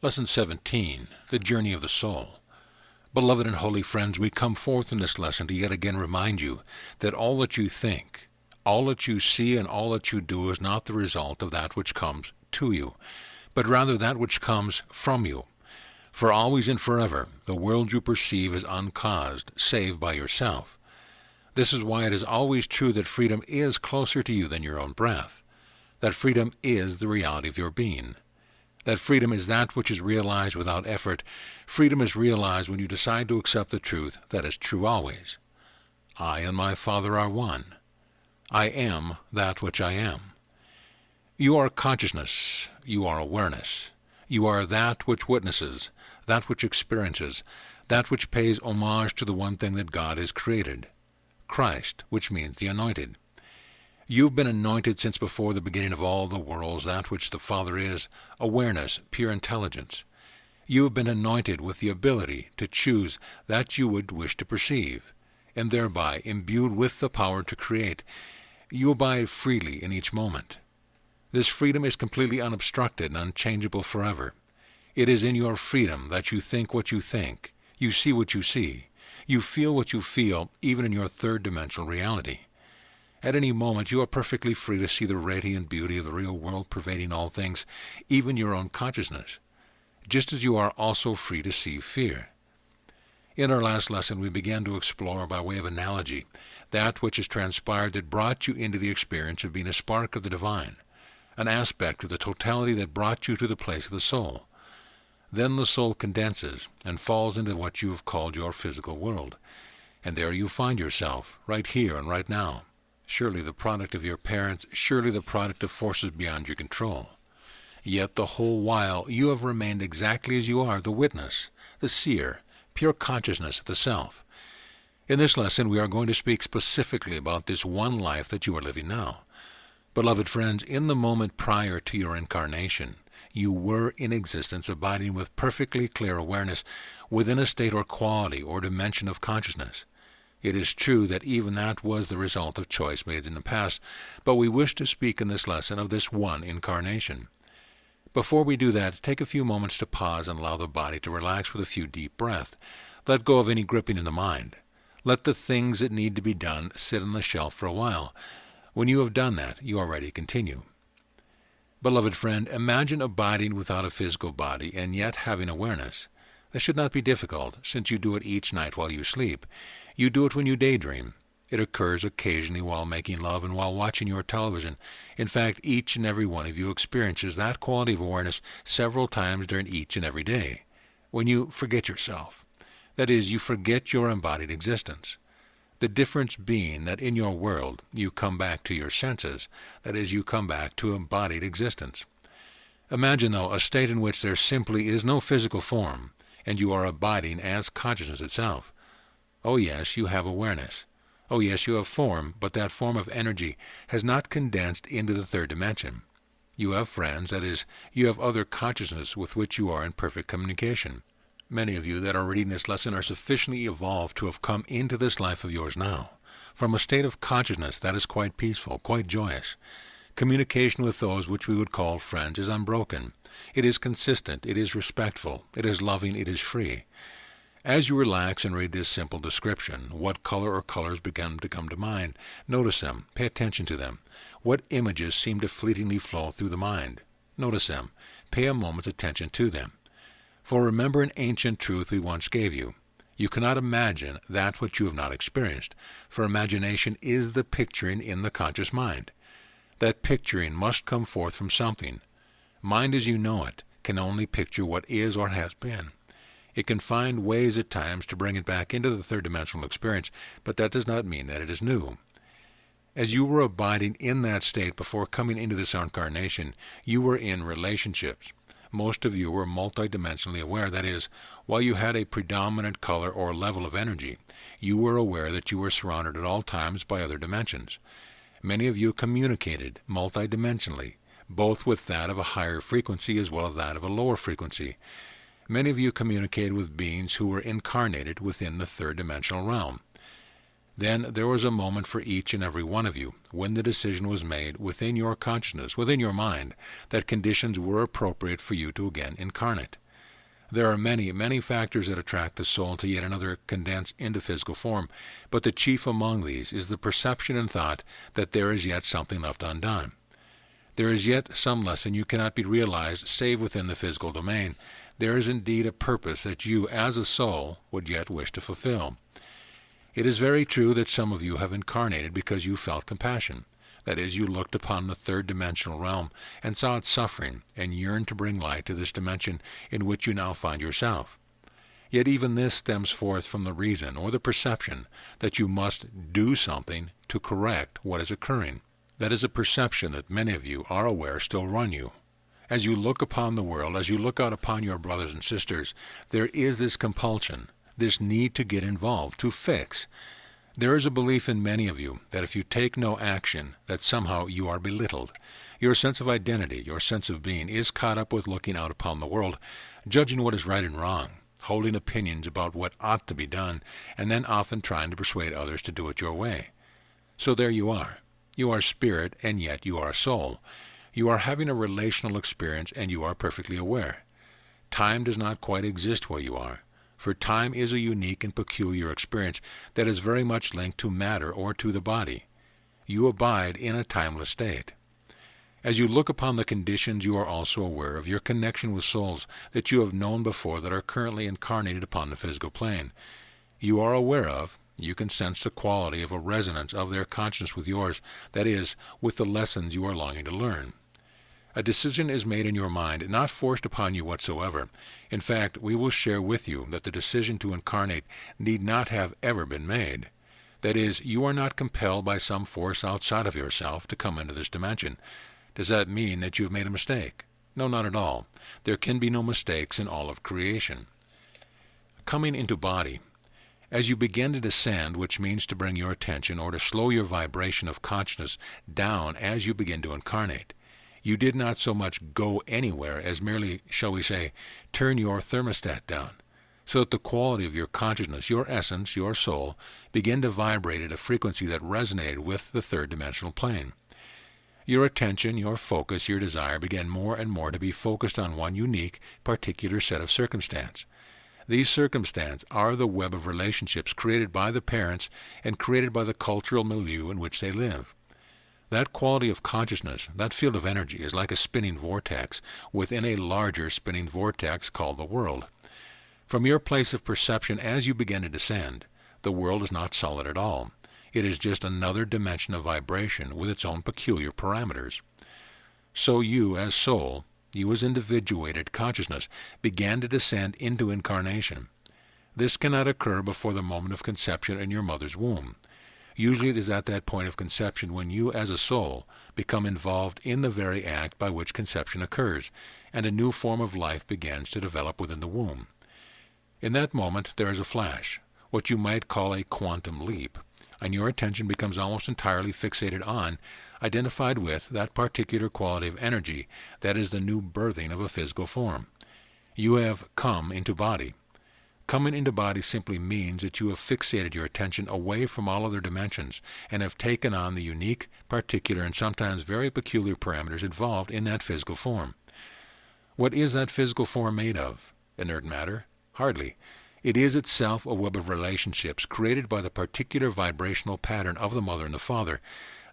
Lesson 17, The Journey of the Soul. Beloved and holy friends, we come forth in this lesson to yet again remind you that all that you think, all that you see, and all that you do is not the result of that which comes to you, but rather that which comes from you. For always and forever, the world you perceive is uncaused, save by yourself. This is why it is always true that freedom is closer to you than your own breath, that freedom is the reality of your being. That freedom is that which is realized without effort. Freedom is realized when you decide to accept the truth that is true always. I and my Father are one. I am that which I am. You are consciousness. You are awareness. You are that which witnesses, that which experiences, that which pays homage to the one thing that God has created, Christ, which means the anointed. You've been anointed since before the beginning of all the worlds, that which the Father is, awareness, pure intelligence. You have been anointed with the ability to choose that you would wish to perceive, and thereby imbued with the power to create. You abide freely in each moment. This freedom is completely unobstructed and unchangeable forever. It is in your freedom that you think what you think, you see what you see, you feel what you feel, even in your third-dimensional reality. At any moment, you are perfectly free to see the radiant beauty of the real world pervading all things, even your own consciousness, just as you are also free to see fear. In our last lesson, we began to explore, by way of analogy, that which has transpired that brought you into the experience of being a spark of the divine, an aspect of the totality that brought you to the place of the soul. Then the soul condenses and falls into what you have called your physical world, and there you find yourself, right here and right now. Surely the product of your parents, surely the product of forces beyond your control. Yet the whole while you have remained exactly as you are, the witness, the seer, pure consciousness of the self. In this lesson we are going to speak specifically about this one life that you are living now. Beloved friends, in the moment prior to your incarnation, you were in existence, abiding with perfectly clear awareness within a state or quality or dimension of consciousness. It is true that even that was the result of choice made in the past, but we wish to speak in this lesson of this one incarnation. Before we do that, take a few moments to pause and allow the body to relax with a few deep breaths. Let go of any gripping in the mind. Let the things that need to be done sit on the shelf for a while. When you have done that, you are ready to continue. Beloved friend, imagine abiding without a physical body and yet having awareness. This should not be difficult, since you do it each night while you sleep. You do it when you daydream. It occurs occasionally while making love and while watching your television. In fact, each and every one of you experiences that quality of awareness several times during each and every day. When you forget yourself, that is, you forget your embodied existence. The difference being that in your world you come back to your senses, that is, you come back to embodied existence. Imagine, though, a state in which there simply is no physical form, and you are abiding as consciousness itself. Oh yes, you have awareness. Oh yes, you have form, but that form of energy has not condensed into the third dimension. You have friends, that is, you have other consciousness with which you are in perfect communication. Many of you that are reading this lesson are sufficiently evolved to have come into this life of yours now, from a state of consciousness that is quite peaceful, quite joyous. Communication with those which we would call friends is unbroken. It is consistent, it is respectful, it is loving, it is free. As you relax and read this simple description, what color or colors begin to come to mind? Notice them. Pay attention to them. What images seem to fleetingly flow through the mind? Notice them. Pay a moment's attention to them. For remember an ancient truth we once gave you. You cannot imagine that which you have not experienced, for imagination is the picturing in the conscious mind. That picturing must come forth from something. Mind as you know it can only picture what is or has been. It can find ways at times to bring it back into the third-dimensional experience, but that does not mean that it is new. As you were abiding in that state before coming into this incarnation, you were in relationships. Most of you were multidimensionally aware, that is, while you had a predominant color or level of energy, you were aware that you were surrounded at all times by other dimensions. Many of you communicated multidimensionally, both with that of a higher frequency as well as that of a lower frequency. Many of you communicated with beings who were incarnated within the third-dimensional realm. Then there was a moment for each and every one of you when the decision was made within your consciousness, within your mind, that conditions were appropriate for you to again incarnate. There are many, many factors that attract the soul to yet another condensed into physical form, but the chief among these is the perception and thought that there is yet something left undone. There is yet some lesson you cannot be realized save within the physical domain. There is indeed a purpose that you, as a soul, would yet wish to fulfill. It is very true that some of you have incarnated because you felt compassion. That is, you looked upon the third-dimensional realm and saw its suffering and yearned to bring light to this dimension in which you now find yourself. Yet even this stems forth from the reason or the perception that you must do something to correct what is occurring. That is a perception that many of you are aware still run you. As you look upon the world, as you look out upon your brothers and sisters, there is this compulsion, this need to get involved, to fix. There is a belief in many of you that if you take no action, that somehow you are belittled. Your sense of identity, your sense of being, is caught up with looking out upon the world, judging what is right and wrong, holding opinions about what ought to be done, and then often trying to persuade others to do it your way. So there you are. You are spirit, and yet you are soul. You are having a relational experience, and you are perfectly aware. Time does not quite exist where you are, for time is a unique and peculiar experience that is very much linked to matter or to the body. You abide in a timeless state. As you look upon the conditions, you are also aware of your connection with souls that you have known before that are currently incarnated upon the physical plane. You are aware of, you can sense the quality of a resonance of their consciousness with yours, that is, with the lessons you are longing to learn. A decision is made in your mind, not forced upon you whatsoever. In fact, we will share with you that the decision to incarnate need not have ever been made. That is, you are not compelled by some force outside of yourself to come into this dimension. Does that mean that you have made a mistake? No, not at all. There can be no mistakes in all of creation. Coming into body. As you begin to descend, which means to bring your attention or to slow your vibration of consciousness down as you begin to incarnate, you did not so much go anywhere as merely, shall we say, turn your thermostat down, so that the quality of your consciousness, your essence, your soul, begin to vibrate at a frequency that resonated with the third-dimensional plane. Your attention, your focus, your desire began more and more to be focused on one unique, particular set of circumstance. These circumstances are the web of relationships created by the parents and created by the cultural milieu in which they live. That quality of consciousness, that field of energy, is like a spinning vortex within a larger spinning vortex called the world. From your place of perception as you begin to descend, the world is not solid at all. It is just another dimension of vibration with its own peculiar parameters. So you, as soul, you as individuated consciousness, began to descend into incarnation. This cannot occur before the moment of conception in your mother's womb. Usually it is at that point of conception when you, as a soul, become involved in the very act by which conception occurs, and a new form of life begins to develop within the womb. In that moment there is a flash, what you might call a quantum leap, and your attention becomes almost entirely fixated on, identified with, that particular quality of energy that is the new birthing of a physical form. You have come into body. Coming into body simply means that you have fixated your attention away from all other dimensions and have taken on the unique, particular, and sometimes very peculiar parameters involved in that physical form. What is that physical form made of? Inert matter? Hardly. It is itself a web of relationships created by the particular vibrational pattern of the mother and the father.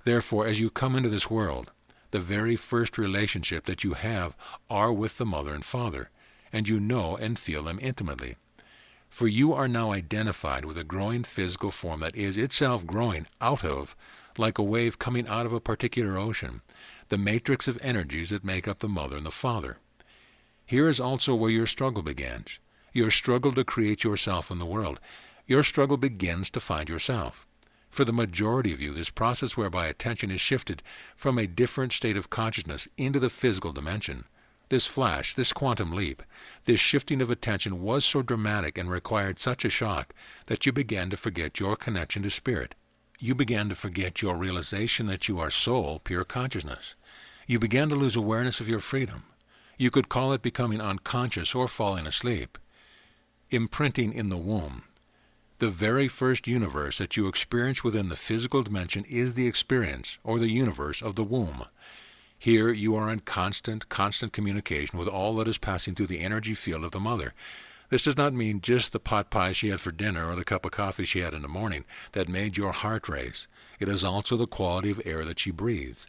Therefore, as you come into this world, the very first relationship that you have are with the mother and father, and you know and feel them intimately. For you are now identified with a growing physical form that is itself growing out of, like a wave coming out of a particular ocean, the matrix of energies that make up the mother and the father. Here is also where your struggle begins. Your struggle to create yourself in the world. Your struggle begins to find yourself. For the majority of you, this process whereby attention is shifted from a different state of consciousness into the physical dimension, this flash, this quantum leap, this shifting of attention was so dramatic and required such a shock that you began to forget your connection to spirit. You began to forget your realization that you are soul, pure consciousness. You began to lose awareness of your freedom. You could call it becoming unconscious or falling asleep. Imprinting in the womb. The very first universe that you experience within the physical dimension is the experience, or the universe, of the womb. Here you are in constant communication with all that is passing through the energy field of the mother. This does not mean just the pot pie she had for dinner or the cup of coffee she had in the morning that made your heart race. It is also the quality of air that she breathed.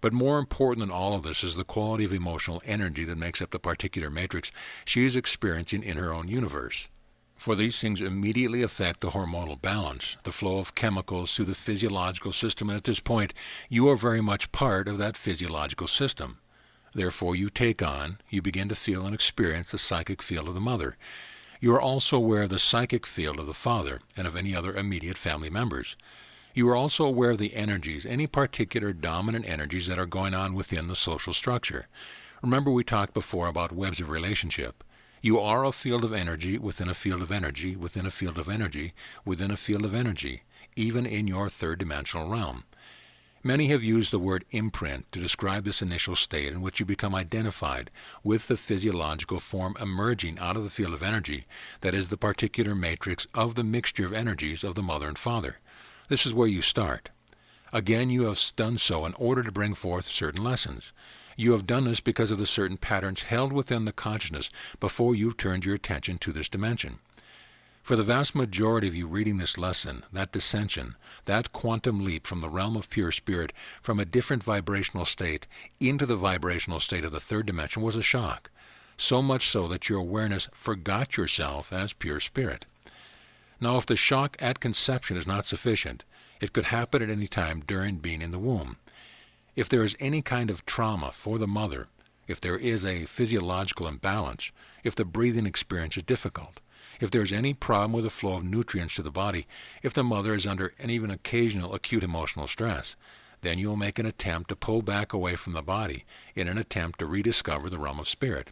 But more important than all of this is the quality of emotional energy that makes up the particular matrix she is experiencing in her own universe. For these things immediately affect the hormonal balance, the flow of chemicals through the physiological system, and at this point, you are very much part of that physiological system. Therefore, you begin to feel and experience the psychic field of the mother. You are also aware of the psychic field of the father and of any other immediate family members. You are also aware of the energies, any particular dominant energies that are going on within the social structure. Remember we talked before about webs of relationship. You are a field of energy within a field of energy within a field of energy within a field of energy, even in your third-dimensional realm. Many have used the word imprint to describe this initial state in which you become identified with the physiological form emerging out of the field of energy that is the particular matrix of the mixture of energies of the mother and father. This is where you start. Again, you have done so in order to bring forth certain lessons. You have done this because of the certain patterns held within the consciousness before you turned your attention to this dimension. For the vast majority of you reading this lesson, that descension, that quantum leap from the realm of pure spirit, from a different vibrational state into the vibrational state of the third dimension was a shock, so much so that your awareness forgot yourself as pure spirit. Now, if the shock at conception is not sufficient, it could happen at any time during being in the womb. If there is any kind of trauma for the mother, if there is a physiological imbalance, if the breathing experience is difficult, if there is any problem with the flow of nutrients to the body, if the mother is under an even occasional acute emotional stress, then you will make an attempt to pull back away from the body in an attempt to rediscover the realm of spirit.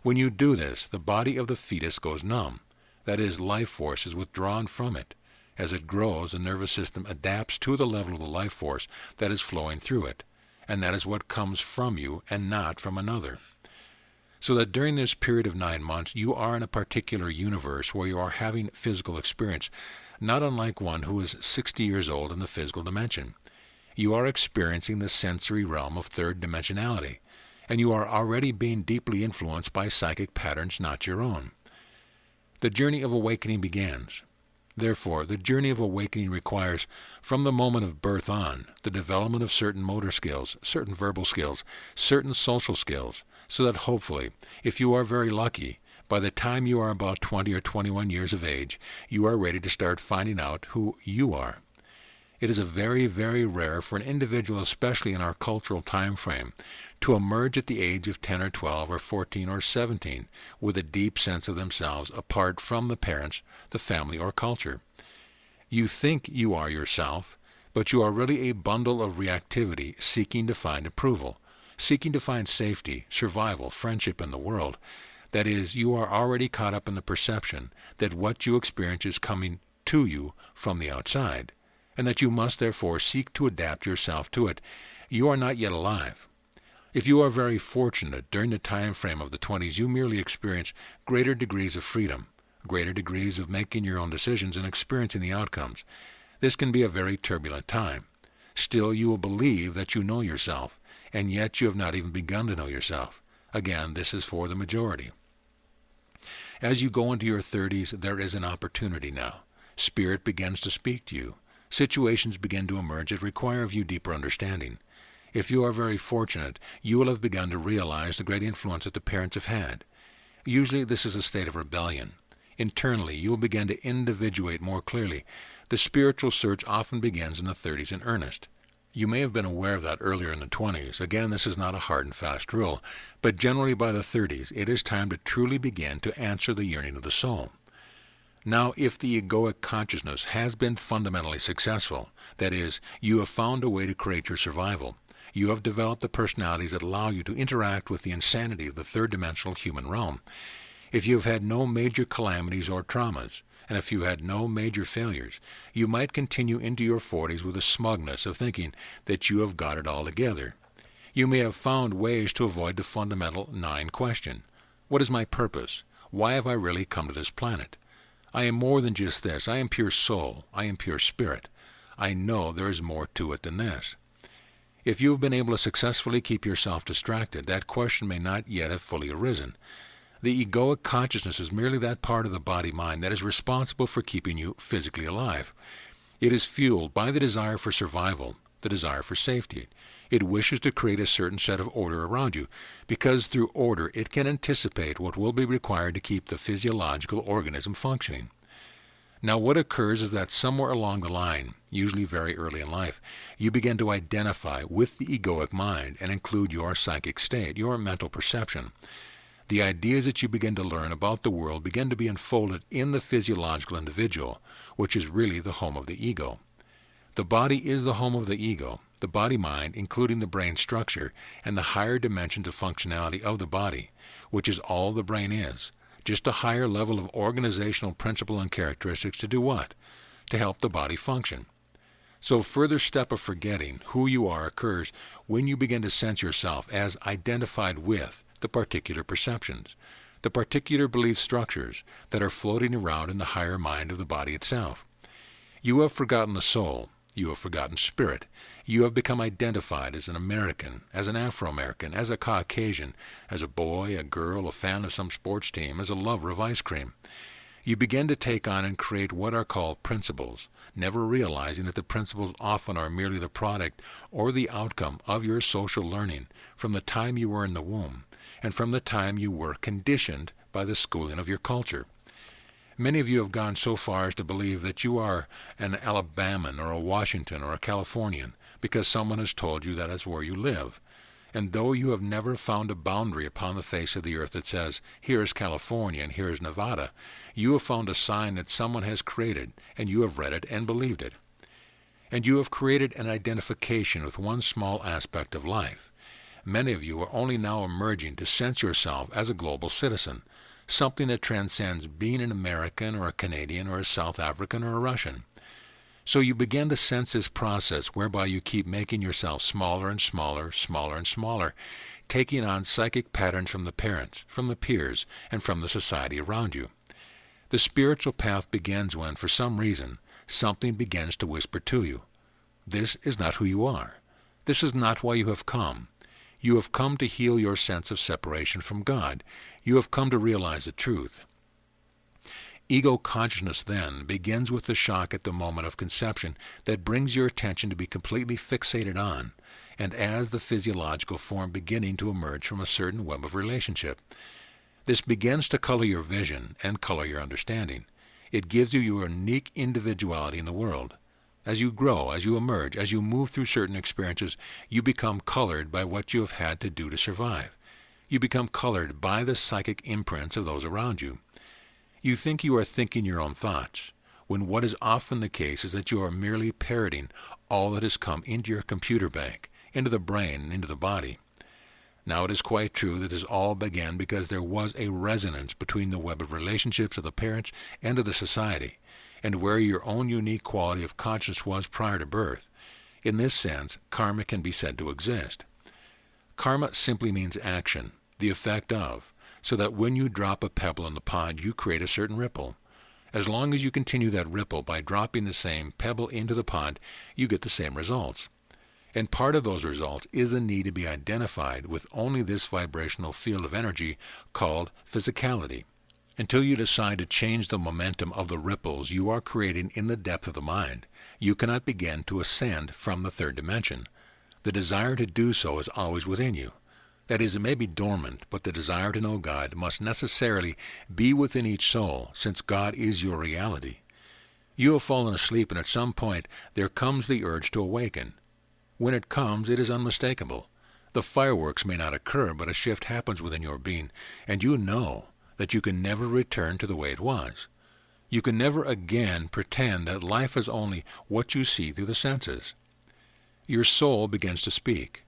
When you do this, the body of the fetus goes numb. That is, life force is withdrawn from it. As it grows, the nervous system adapts to the level of the life force that is flowing through it, and that is what comes from you and not from another. So that during this period of 9 months, you are in a particular universe where you are having physical experience, not unlike one who is 60 years old in the physical dimension. You are experiencing the sensory realm of third dimensionality, and you are already being deeply influenced by psychic patterns not your own. The journey of awakening begins. Therefore, the journey of awakening requires, from the moment of birth on, the development of certain motor skills, certain verbal skills, certain social skills, so that hopefully, if you are very lucky, by the time you are about 20 or 21 years of age, you are ready to start finding out who you are. It is very, very rare for an individual, especially in our cultural time frame, to emerge at the age of 10 or 12 or 14 or 17 with a deep sense of themselves apart from the parents, the family, or culture. You think you are yourself, but you are really a bundle of reactivity seeking to find approval, seeking to find safety, survival, friendship in the world. That is, you are already caught up in the perception that what you experience is coming to you from the outside, and that you must therefore seek to adapt yourself to it. You are not yet alive. If you are very fortunate, during the time frame of the 20s, you merely experience greater degrees of freedom, greater degrees of making your own decisions and experiencing the outcomes. This can be a very turbulent time. Still, you will believe that you know yourself, and yet you have not even begun to know yourself. Again, this is for the majority. As you go into your 30s, there is an opportunity now. Spirit begins to speak to you. Situations begin to emerge that require of you deeper understanding. If you are very fortunate, you will have begun to realize the great influence that the parents have had. Usually this is a state of rebellion. Internally, you will begin to individuate more clearly. The spiritual search often begins in the 30s in earnest. You may have been aware of that earlier in the 20s. Again, this is not a hard and fast rule, but generally by the 30s, it is time to truly begin to answer the yearning of the soul. Now, if the egoic consciousness has been fundamentally successful, that is, you have found a way to create your survival, you have developed the personalities that allow you to interact with the insanity of the third-dimensional human realm. If you have had no major calamities or traumas, and if you had no major failures, you might continue into your 40s with a smugness of thinking that you have got it all together. You may have found ways to avoid the fundamental 9 question. What is my purpose? Why have I really come to this planet? I am more than just this. I am pure soul. I am pure spirit. I know there is more to it than this. If you have been able to successfully keep yourself distracted, that question may not yet have fully arisen. The egoic consciousness is merely that part of the body-mind that is responsible for keeping you physically alive. It is fueled by the desire for survival, the desire for safety. It wishes to create a certain set of order around you, because through order it can anticipate what will be required to keep the physiological organism functioning. Now what occurs is that somewhere along the line, usually very early in life, you begin to identify with the egoic mind and include your psychic state, your mental perception. The ideas that you begin to learn about the world begin to be unfolded in the physiological individual, which is really the home of the ego. The body is the home of the ego, the body-mind, including the brain structure, and the higher dimensions of functionality of the body, which is all the brain is. Just a higher level of organizational principle and characteristics to do what? To help the body function. So a further step of forgetting who you are occurs when you begin to sense yourself as identified with the particular perceptions, the particular belief structures that are floating around in the higher mind of the body itself. You have forgotten the soul. You have forgotten spirit. You have become identified as an American, as an Afro-American, as a Caucasian, as a boy, a girl, a fan of some sports team, as a lover of ice cream. You begin to take on and create what are called principles, never realizing that the principles often are merely the product or the outcome of your social learning from the time you were in the womb and from the time you were conditioned by the schooling of your culture. Many of you have gone so far as to believe that you are an Alabaman or a Washington or a Californian because someone has told you that is where you live. And though you have never found a boundary upon the face of the earth that says, here is California and here is Nevada, you have found a sign that someone has created, and you have read it and believed it. And you have created an identification with one small aspect of life. Many of you are only now emerging to sense yourself as a global citizen, something that transcends being an American or a Canadian or a South African or a Russian. So you begin to sense this process whereby you keep making yourself smaller and smaller, smaller and smaller, taking on psychic patterns from the parents, from the peers, and from the society around you. The spiritual path begins when, for some reason, something begins to whisper to you, this is not who you are. This is not why you have come. You have come to heal your sense of separation from God. You have come to realize the truth. Ego consciousness, then, begins with the shock at the moment of conception that brings your attention to be completely fixated on, and as the physiological form beginning to emerge from a certain web of relationship. This begins to color your vision and color your understanding. It gives you your unique individuality in the world. As you grow, as you emerge, as you move through certain experiences, you become colored by what you have had to do to survive. You become colored by the psychic imprints of those around you. You think you are thinking your own thoughts, when what is often the case is that you are merely parroting all that has come into your computer bank, into the brain, and into the body. Now it is quite true that this all began because there was a resonance between the web of relationships of the parents and of the society, and where your own unique quality of consciousness was prior to birth. In this sense, karma can be said to exist. Karma simply means action, the effect of, so that when you drop a pebble in the pond, you create a certain ripple. As long as you continue that ripple by dropping the same pebble into the pond, you get the same results. And part of those results is a need to be identified with only this vibrational field of energy called physicality. Until you decide to change the momentum of the ripples you are creating in the depth of the mind, you cannot begin to ascend from the third dimension. The desire to do so is always within you. That is, it may be dormant, but the desire to know God must necessarily be within each soul, since God is your reality. You have fallen asleep, and at some point there comes the urge to awaken. When it comes, it is unmistakable. The fireworks may not occur, but a shift happens within your being, and you know that you can never return to the way it was. You can never again pretend that life is only what you see through the senses. Your soul begins to speak.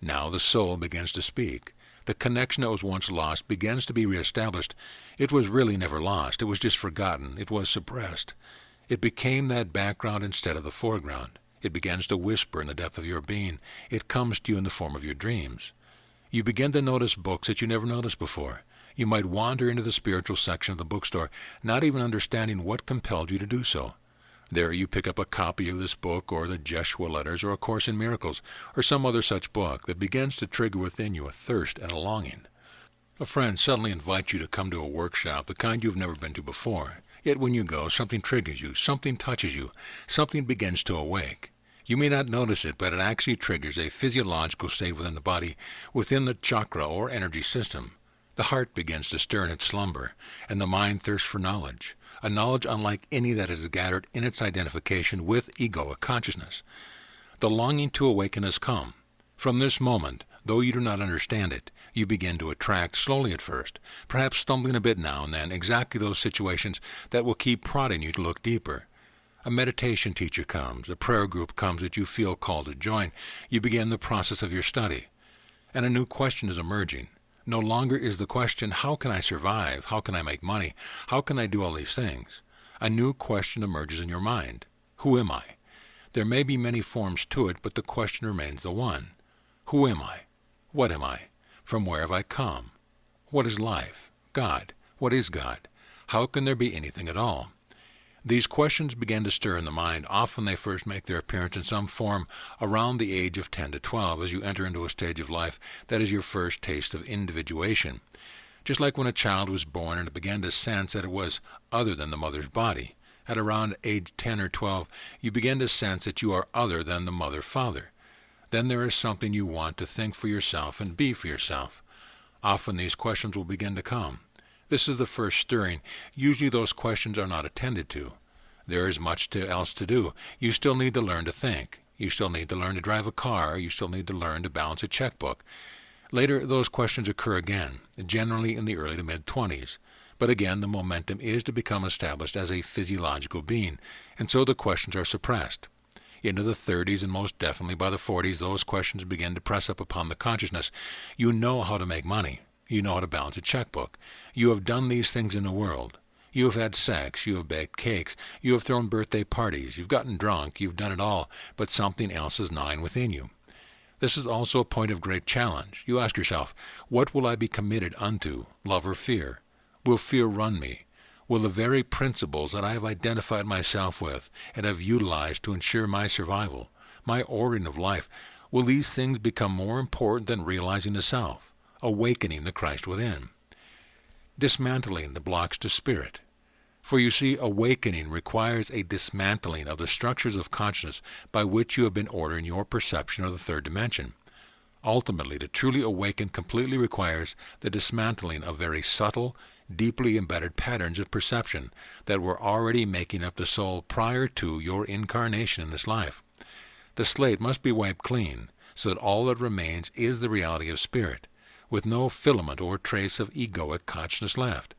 Now the soul begins to speak. The connection that was once lost begins to be reestablished. It was really never lost. It was just forgotten. It was suppressed. It became that background instead of the foreground. It begins to whisper in the depth of your being. It comes to you in the form of your dreams. You begin to notice books that you never noticed before. You might wander into the spiritual section of the bookstore, not even understanding what compelled you to do so. There you pick up a copy of this book or the Jeshua Letters or A Course in Miracles or some other such book that begins to trigger within you a thirst and a longing. A friend suddenly invites you to come to a workshop, the kind you've never been to before. Yet when you go, something triggers you, something touches you, something begins to awake. You may not notice it, but it actually triggers a physiological state within the body, within the chakra or energy system. The heart begins to stir in its slumber, and the mind thirsts for knowledge, a knowledge unlike any that is gathered in its identification with egoic consciousness. The longing to awaken has come. From this moment, though you do not understand it, you begin to attract, slowly at first, perhaps stumbling a bit now and then, exactly those situations that will keep prodding you to look deeper. A meditation teacher comes, a prayer group comes that you feel called to join. You begin the process of your study, and a new question is emerging. No longer is the question, how can I survive? How can I make money? How can I do all these things? A new question emerges in your mind. Who am I? There may be many forms to it, but the question remains the one. Who am I? What am I? From where have I come? What is life? God? What is God? How can there be anything at all? These questions begin to stir in the mind. Often they first make their appearance in some form around the age of 10 to 12 as you enter into a stage of life that is your first taste of individuation. Just like when a child was born and it began to sense that it was other than the mother's body. At around age 10 or 12, you begin to sense that you are other than the mother-father. Then there is something you want to think for yourself and be for yourself. Often these questions will begin to come. This is the first stirring. Usually those questions are not attended to. There is much else to do. You still need to learn to think. You still need to learn to drive a car. You still need to learn to balance a checkbook. Later, those questions occur again, generally in the early to mid-20s. But again, the momentum is to become established as a physiological being, and so the questions are suppressed. Into the 30s and most definitely by the 40s, those questions begin to press up upon the consciousness. You know how to make money. You know how to balance a checkbook. You have done these things in the world. You have had sex. You have baked cakes. You have thrown birthday parties. You've gotten drunk. You've done it all, but something else is gnawing within you. This is also a point of great challenge. You ask yourself, what will I be committed unto, love or fear? Will fear run me? Will the very principles that I have identified myself with and have utilized to ensure my survival, my ordering of life, will these things become more important than realizing the self, awakening the Christ within? Dismantling the blocks to spirit. For you see, awakening requires a dismantling of the structures of consciousness by which you have been ordering your perception of the third dimension. Ultimately, to truly awaken completely requires the dismantling of very subtle, deeply embedded patterns of perception that were already making up the soul prior to your incarnation in this life. The slate must be wiped clean, so that all that remains is the reality of spirit, with no filament or trace of egoic consciousness left.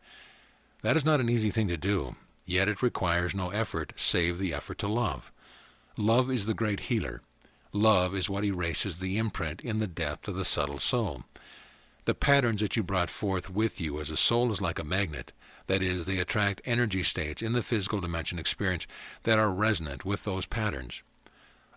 That is not an easy thing to do, yet it requires no effort save the effort to love. Love is the great healer. Love is what erases the imprint in the depth of the subtle soul. The patterns that you brought forth with you as a soul is like a magnet. That is, they attract energy states in the physical dimension experience that are resonant with those patterns.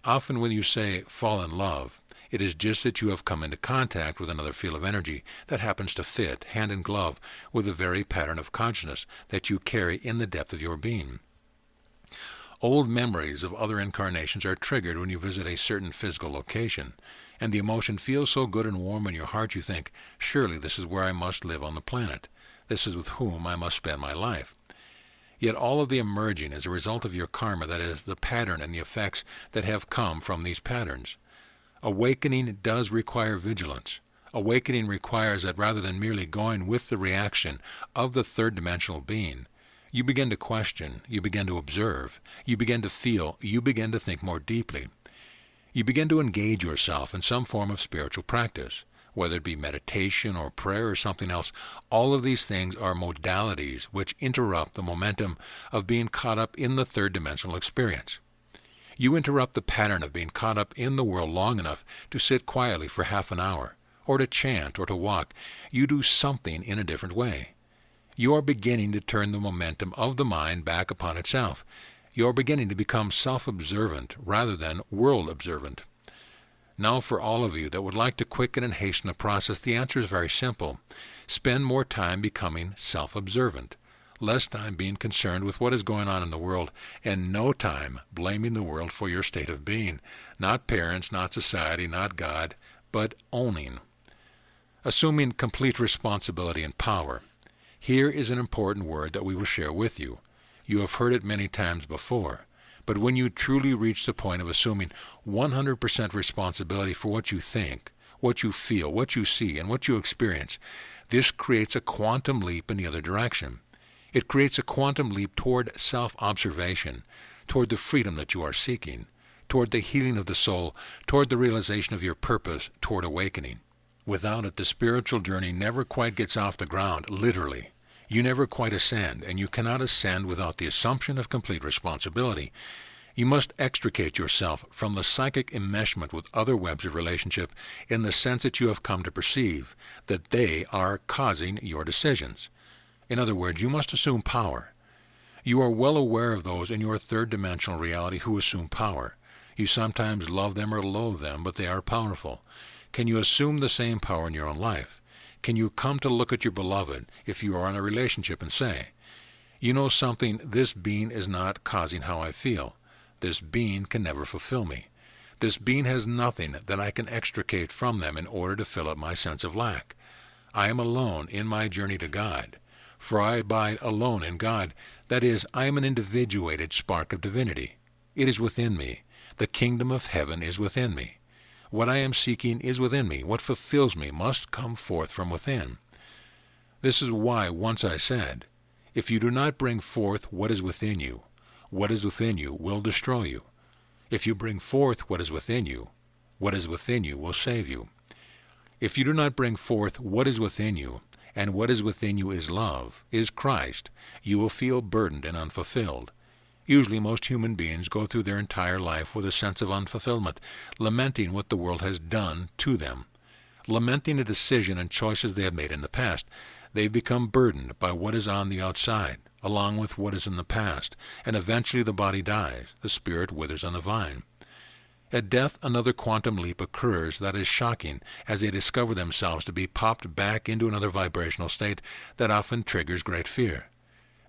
Often when you say, fall in love, it is just that you have come into contact with another field of energy that happens to fit, hand in glove, with the very pattern of consciousness that you carry in the depth of your being. Old memories of other incarnations are triggered when you visit a certain physical location, and the emotion feels so good and warm in your heart you think, surely this is where I must live on the planet. This is with whom I must spend my life. Yet all of the emerging is a result of your karma, that is, the pattern and the effects that have come from these patterns. Awakening does require vigilance. Awakening requires that rather than merely going with the reaction of the third-dimensional being, you begin to question, you begin to observe, you begin to feel, you begin to think more deeply. You begin to engage yourself in some form of spiritual practice, whether it be meditation or prayer or something else. All of these things are modalities which interrupt the momentum of being caught up in the third-dimensional experience. You interrupt the pattern of being caught up in the world long enough to sit quietly for half an hour, or to chant, or to walk. You do something in a different way. You are beginning to turn the momentum of the mind back upon itself. You are beginning to become self-observant rather than world-observant. Now, for all of you that would like to quicken and hasten the process, the answer is very simple. Spend more time becoming self-observant. less time being concerned with what is going on in the world, and no time blaming the world for your state of being. Not parents, not society, not God, but owning. Assuming complete responsibility and power. Here is an important word that we will share with you. You have heard it many times before. But when you truly reach the point of assuming 100% responsibility for what you think, what you feel, what you see, and what you experience, this creates a quantum leap in the other direction. It creates a quantum leap toward self-observation, toward the freedom that you are seeking, toward the healing of the soul, toward the realization of your purpose, toward awakening. Without it, the spiritual journey never quite gets off the ground, literally. You never quite ascend, and you cannot ascend without the assumption of complete responsibility. You must extricate yourself from the psychic enmeshment with other webs of relationship in the sense that you have come to perceive that they are causing your decisions. In other words, you must assume power. You are well aware of those in your third-dimensional reality who assume power. You sometimes love them or loathe them, but they are powerful. Can you assume the same power in your own life? Can you come to look at your beloved, if you are in a relationship, and say, you know something, this being is not causing how I feel. This being can never fulfill me. This being has nothing that I can extricate from them in order to fill up my sense of lack. I am alone in my journey to God. For I abide alone in God. That is, I am an individuated spark of divinity. It is within me. The kingdom of heaven is within me. What I am seeking is within me. What fulfills me must come forth from within. This is why once I said, if you do not bring forth what is within you will destroy you. If you bring forth what is within you will save you. If you do not bring forth what is within you, and what is within you is love, is Christ, you will feel burdened and unfulfilled. Usually most human beings go through their entire life with a sense of unfulfillment, lamenting what the world has done to them, lamenting a decision and choices they have made in the past. They've become burdened by what is on the outside, along with what is in the past, and eventually the body dies, the spirit withers on the vine. At death, another quantum leap occurs that is shocking as they discover themselves to be popped back into another vibrational state that often triggers great fear.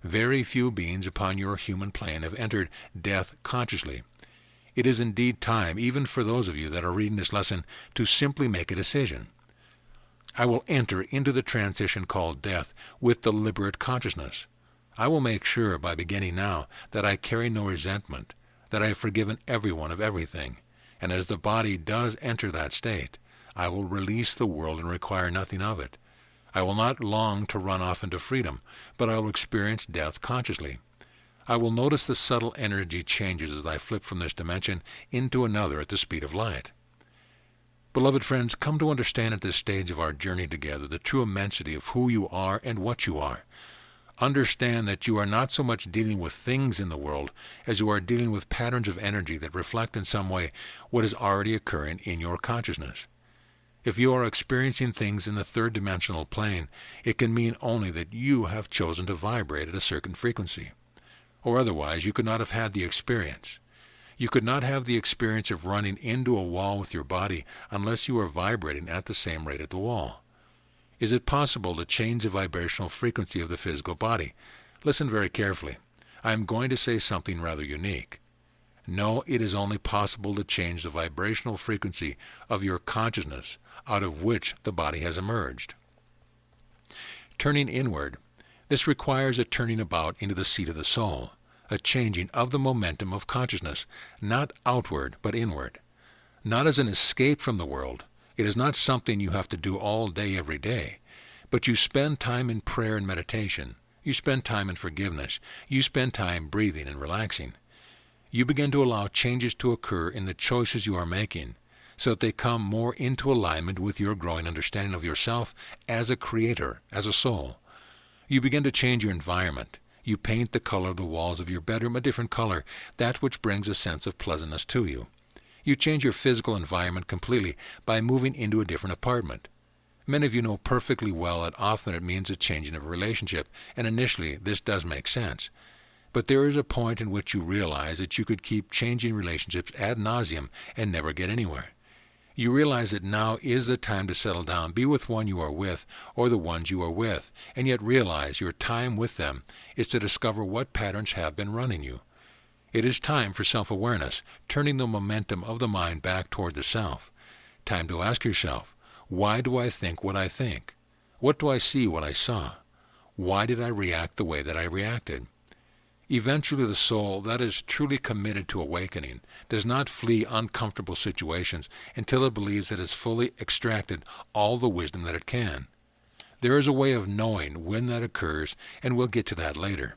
Very few beings upon your human plane have entered death consciously. It is indeed time, even for those of you that are reading this lesson, to simply make a decision. I will enter into the transition called death with deliberate consciousness. I will make sure by beginning now that I carry no resentment, that I have forgiven everyone of everything, and as the body does enter that state, I will release the world and require nothing of it. I will not long to run off into freedom, but I will experience death consciously. I will notice the subtle energy changes as I flip from this dimension into another at the speed of light. Beloved friends, come to understand at this stage of our journey together the true immensity of who you are and what you are. Understand that you are not so much dealing with things in the world as you are dealing with patterns of energy that reflect in some way what is already occurring in your consciousness. If you are experiencing things in the third-dimensional plane, it can mean only that you have chosen to vibrate at a certain frequency. Or otherwise, you could not have had the experience. You could not have the experience of running into a wall with your body unless you are vibrating at the same rate at the wall. Is it possible to change the vibrational frequency of the physical body? Listen very carefully. I am going to say something rather unique. No, it is only possible to change the vibrational frequency of your consciousness out of which the body has emerged. Turning inward. This requires a turning about into the seat of the soul, a changing of the momentum of consciousness, not outward but inward. Not as an escape from the world. It is not something you have to do all day every day, but you spend time in prayer and meditation. You spend time in forgiveness. You spend time breathing and relaxing. You begin to allow changes to occur in the choices you are making, so that they come more into alignment with your growing understanding of yourself as a creator, as a soul. You begin to change your environment. You paint the color of the walls of your bedroom a different color, that which brings a sense of pleasantness to you. You change your physical environment completely by moving into a different apartment. Many of you know perfectly well that often it means a changing of a relationship, and initially this does make sense. But there is a point in which you realize that you could keep changing relationships ad nauseum and never get anywhere. You realize that now is the time to settle down, be with one you are with, or the ones you are with, and yet realize your time with them is to discover what patterns have been running you. It is time for self-awareness, turning the momentum of the mind back toward the self. Time to ask yourself, why do I think what I think? What do I see what I saw? Why did I react the way that I reacted? Eventually the soul that is truly committed to awakening does not flee uncomfortable situations until it believes it has fully extracted all the wisdom that it can. There is a way of knowing when that occurs, and we'll get to that later.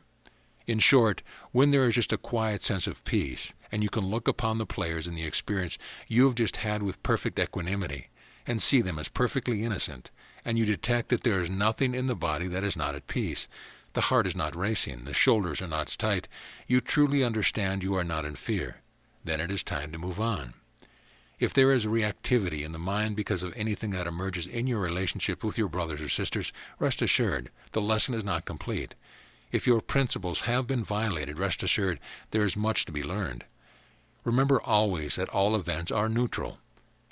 In short, when there is just a quiet sense of peace, and you can look upon the players in the experience you have just had with perfect equanimity, and see them as perfectly innocent, and you detect that there is nothing in the body that is not at peace, the heart is not racing, the shoulders are not tight, you truly understand you are not in fear. Then it is time to move on. If there is reactivity in the mind because of anything that emerges in your relationship with your brothers or sisters, rest assured, the lesson is not complete. If your principles have been violated, rest assured, there is much to be learned. Remember always that all events are neutral.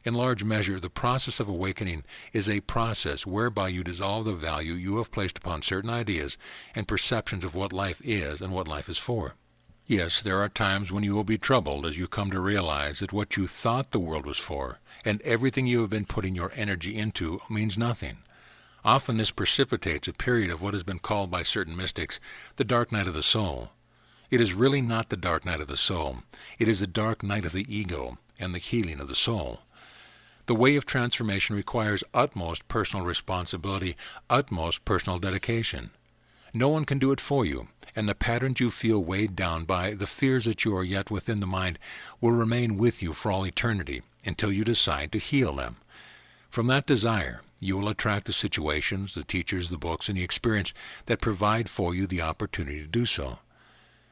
In large measure, the process of awakening is a process whereby you dissolve the value you have placed upon certain ideas and perceptions of what life is and what life is for. Yes, there are times when you will be troubled as you come to realize that what you thought the world was for and everything you have been putting your energy into means nothing. Often this precipitates a period of what has been called by certain mystics the dark night of the soul. It is really not the dark night of the soul. It is the dark night of the ego and the healing of the soul. The way of transformation requires utmost personal responsibility, utmost personal dedication. No one can do it for you, and the patterns you feel weighed down by, the fears that you are yet within the mind, will remain with you for all eternity until you decide to heal them. From that desire, you will attract the situations, the teachers, the books, and the experience that provide for you the opportunity to do so.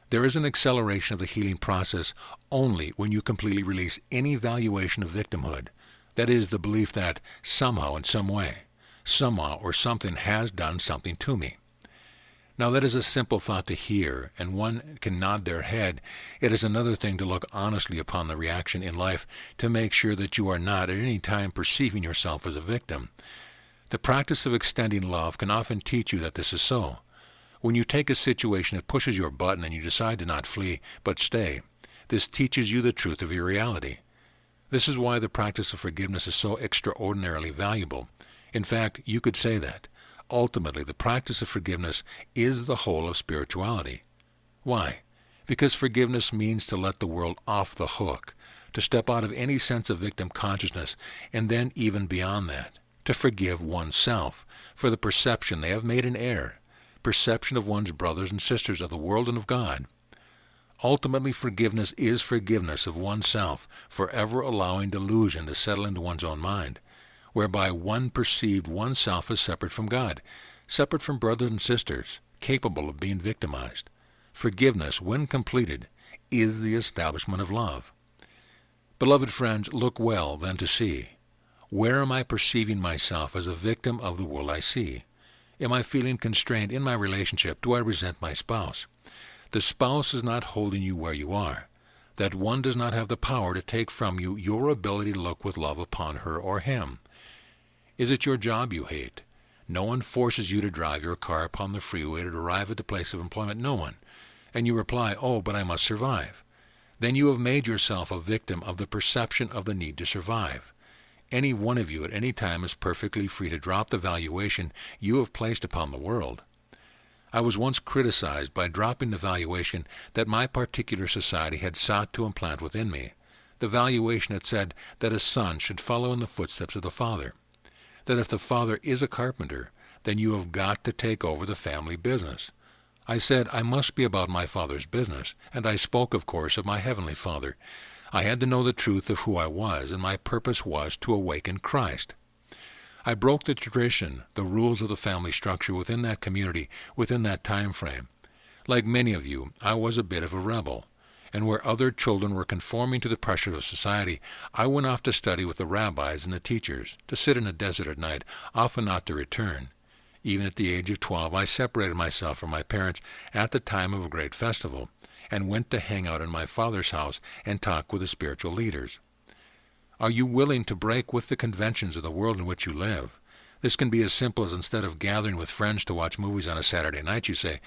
There is an acceleration of the healing process only when you completely release any valuation of victimhood. That is the belief that somehow, in some way, somehow or something has done something to me. Now that is a simple thought to hear, and one can nod their head. It is another thing to look honestly upon the reaction in life to make sure that you are not at any time perceiving yourself as a victim. The practice of extending love can often teach you that this is so. When you take a situation that pushes your button and you decide to not flee, but stay, this teaches you the truth of your reality. This is why the practice of forgiveness is so extraordinarily valuable. In fact, you could say that. Ultimately, the practice of forgiveness is the whole of spirituality. Why? Because forgiveness means to let the world off the hook, to step out of any sense of victim consciousness, and then even beyond that, to forgive oneself for the perception they have made in error, perception of one's brothers and sisters, of the world and of God. Ultimately, forgiveness is forgiveness of oneself for ever allowing delusion to settle into one's own mind, whereby one perceived oneself as separate from God, separate from brothers and sisters, capable of being victimized. Forgiveness, when completed, is the establishment of love. Beloved friends, look well then to see. Where am I perceiving myself as a victim of the world I see? Am I feeling constrained in my relationship? Do I resent my spouse? The spouse is not holding you where you are. That one does not have the power to take from you your ability to look with love upon her or him. Is it your job you hate? No one forces you to drive your car upon the freeway to arrive at the place of employment. No one. And you reply, "Oh, but I must survive." Then you have made yourself a victim of the perception of the need to survive. Any one of you at any time is perfectly free to drop the valuation you have placed upon the world. I was once criticized by dropping the valuation that my particular society had sought to implant within me, the valuation that said that a son should follow in the footsteps of the father, that if the father is a carpenter, then you have got to take over the family business. I said I must be about my Father's business, and I spoke, of course, of my Heavenly Father. I had to know the truth of who I was, and my purpose was to awaken Christ. I broke the tradition, the rules of the family structure within that community, within that time frame. Like many of you, I was a bit of a rebel, and where other children were conforming to the pressure of society, I went off to study with the rabbis and the teachers, to sit in a desert at night, often not to return. Even at the age of 12, I separated myself from my parents at the time of a great festival, and went to hang out in my father's house and talk with the spiritual leaders. Are you willing to break with the conventions of the world in which you live? This can be as simple as, instead of gathering with friends to watch movies on a Saturday night, you say,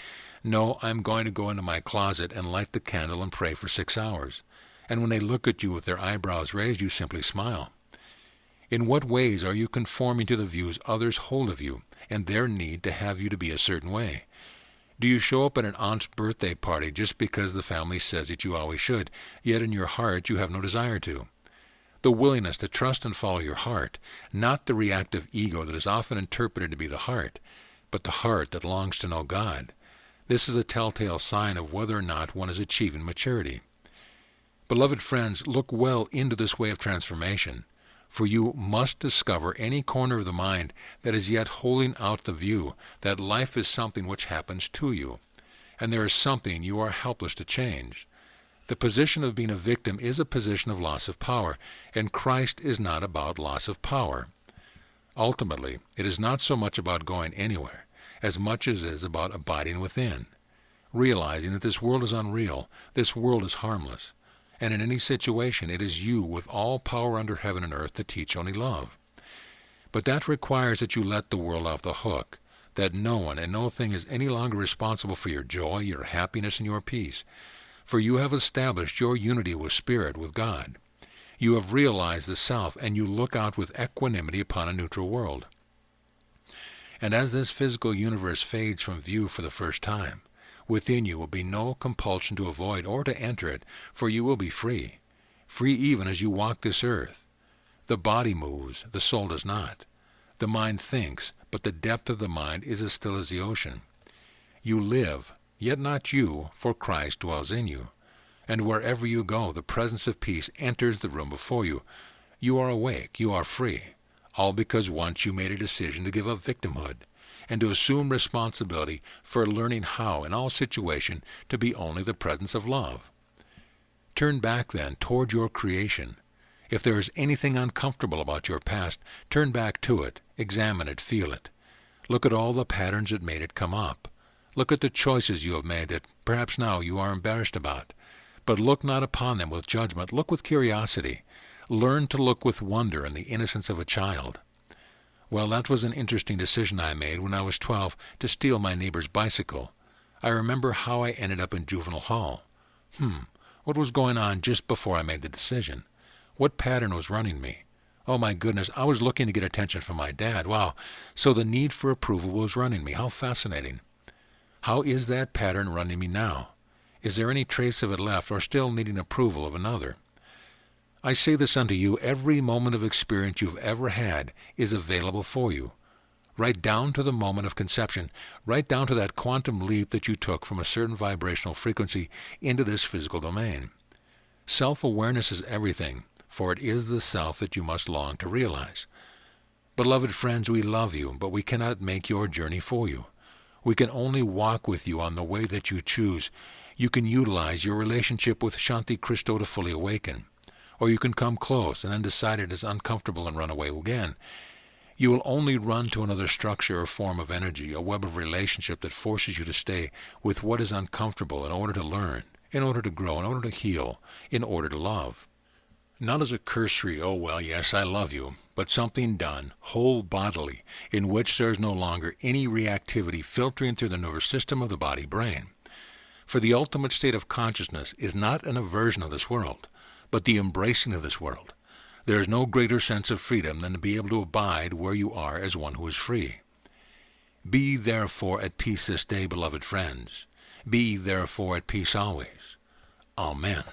"No, I'm going to go into my closet and light the candle and pray for 6 hours." And when they look at you with their eyebrows raised, you simply smile. In what ways are you conforming to the views others hold of you and their need to have you to be a certain way? Do you show up at an aunt's birthday party just because the family says that you always should, yet in your heart you have no desire to? The willingness to trust and follow your heart, not the reactive ego that is often interpreted to be the heart, but the heart that longs to know God. This is a telltale sign of whether or not one is achieving maturity. Beloved friends, look well into this way of transformation, for you must discover any corner of the mind that is yet holding out the view that life is something which happens to you, and there is something you are helpless to change. The position of being a victim is a position of loss of power, and Christ is not about loss of power. Ultimately, it is not so much about going anywhere, as much as it is about abiding within, realizing that this world is unreal, this world is harmless, and in any situation it is you with all power under heaven and earth to teach only love. But that requires that you let the world off the hook, that no one and no thing is any longer responsible for your joy, your happiness, and your peace, for you have established your unity with Spirit, with God. You have realized the self, and you look out with equanimity upon a neutral world. And as this physical universe fades from view for the first time, within you will be no compulsion to avoid or to enter it, for you will be free, free even as you walk this earth. The body moves, the soul does not. The mind thinks, but the depth of the mind is as still as the ocean. You live, yet not you, for Christ dwells in you. And wherever you go, the presence of peace enters the room before you. You are awake, you are free, all because once you made a decision to give up victimhood, and to assume responsibility for learning how, in all situation, to be only the presence of love. Turn back, then, toward your creation. If there is anything uncomfortable about your past, turn back to it, examine it, feel it. Look at all the patterns that made it come up. Look at the choices you have made that perhaps now you are embarrassed about. But look not upon them with judgment, look with curiosity. Learn to look with wonder and the innocence of a child. Well, that was an interesting decision I made when I was 12 to steal my neighbor's bicycle. I remember how I ended up in juvenile hall. What was going on just before I made the decision? What pattern was running me? Oh my goodness, I was looking to get attention from my dad. Wow, so the need for approval was running me. How fascinating. How is that pattern running me now? Is there any trace of it left, or still needing approval of another? I say this unto you, every moment of experience you've ever had is available for you. Right down to the moment of conception, right down to that quantum leap that you took from a certain vibrational frequency into this physical domain. Self-awareness is everything, for it is the self that you must long to realize. Beloved friends, we love you, but we cannot make your journey for you. We can only walk with you on the way that you choose. You can utilize your relationship with Shanti Christo to fully awaken. Or you can come close and then decide it is uncomfortable and run away again. You will only run to another structure or form of energy, a web of relationship that forces you to stay with what is uncomfortable in order to learn, in order to grow, in order to heal, in order to love. Not as a cursory, oh well, yes, I love you, but something done, whole bodily, in which there is no longer any reactivity filtering through the nervous system of the body-brain. For the ultimate state of consciousness is not an aversion of this world, but the embracing of this world. There is no greater sense of freedom than to be able to abide where you are as one who is free. Be therefore at peace this day, beloved friends. Be therefore at peace always. Amen.